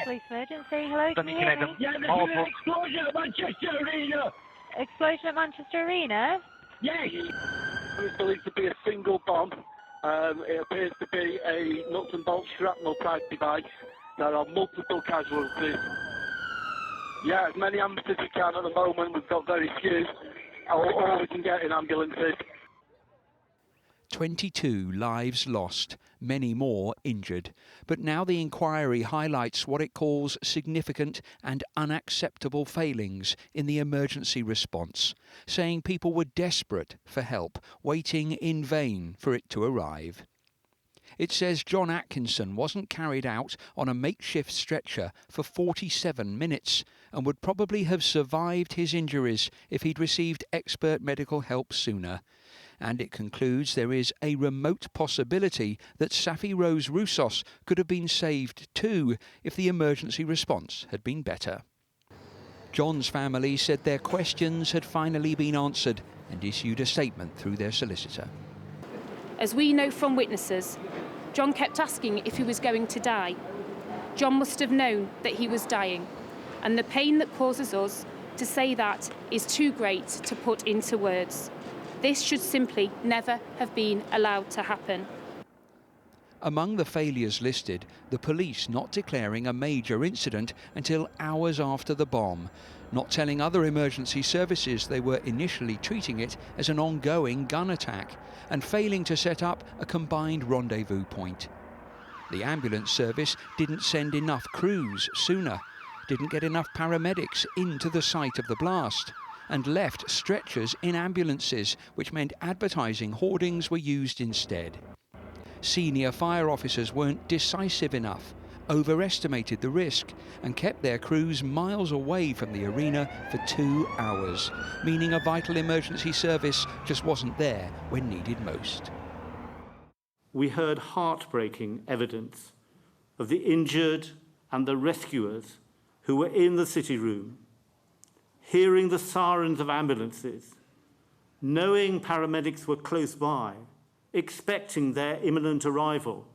Police emergency. Hello, can you hear me? Yeah, there's been an explosion at Manchester Arena. Explosion at Manchester Arena? Yes. It's believed to be a single bomb. It appears to be a nuts and bolts shrapnel type device. There are multiple casualties. Yeah, as many ambulances as we can at the moment. We've got very few. All we can get in ambulances. 22 lives lost, many more injured. But now the inquiry highlights what it calls significant and unacceptable failings in the emergency response, saying people were desperate for help, waiting in vain for it to arrive. It says Jon Atkinson wasn't carried out on a makeshift stretcher for 47 minutes and would probably have survived his injuries if he'd received expert medical help sooner. And it concludes there is a remote possibility that Safi Rose Roussos could have been saved too if the emergency response had been better. Jon's family said their questions had finally been answered and issued a statement through their solicitor. As we know from witnesses, Jon kept asking if he was going to die. Jon must have known that he was dying, and the pain that causes us to say that is too great to put into words. This should simply never have been allowed to happen. Among the failures listed, the police not declaring a major incident until hours after the bomb, not telling other emergency services they were initially treating it as an ongoing gun attack, and failing to set up a combined rendezvous point. The ambulance service didn't send enough crews sooner, didn't get enough paramedics into the site of the blast, and left stretchers in ambulances, which meant advertising hoardings were used instead. Senior fire officers weren't decisive enough, overestimated the risk, and kept their crews miles away from the arena for 2 hours, meaning a vital emergency service just wasn't there when needed most. We heard heartbreaking evidence of the injured and the rescuers who were in the city room, hearing the sirens of ambulances, knowing paramedics were close by, expecting their imminent arrival,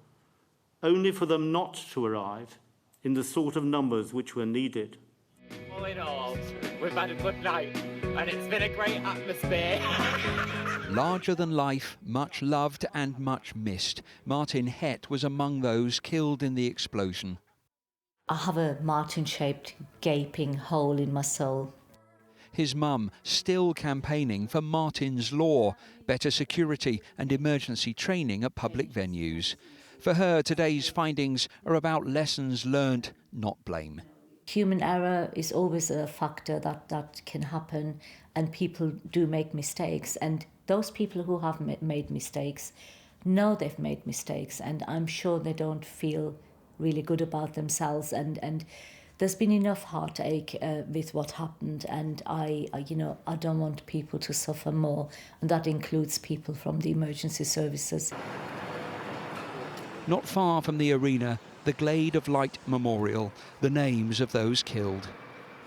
only for them not to arrive in the sort of numbers which were needed. All in all, we've had a good night, and it's been a great atmosphere. Larger than life, much loved and much missed, Martin Hett was among those killed in the explosion. I have a Martin-shaped gaping hole in my soul. His mum still campaigning for Martin's Law, better security and emergency training at public venues. For her, today's findings are about lessons learnt, not blame. Human error is always a factor that can happen, and people do make mistakes. And those people who have made mistakes know they've made mistakes, and I'm sure they don't feel really good about themselves. And there's been enough heartache with what happened, and I don't want people to suffer more, and that includes people from the emergency services. Not far from the arena, the Glade of Light Memorial, the names of those killed.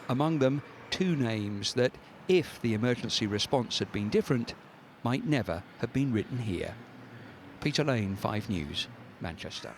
Among them, 2 names that, if the emergency response had been different, might never have been written here. Peter Lane, 5 News, Manchester.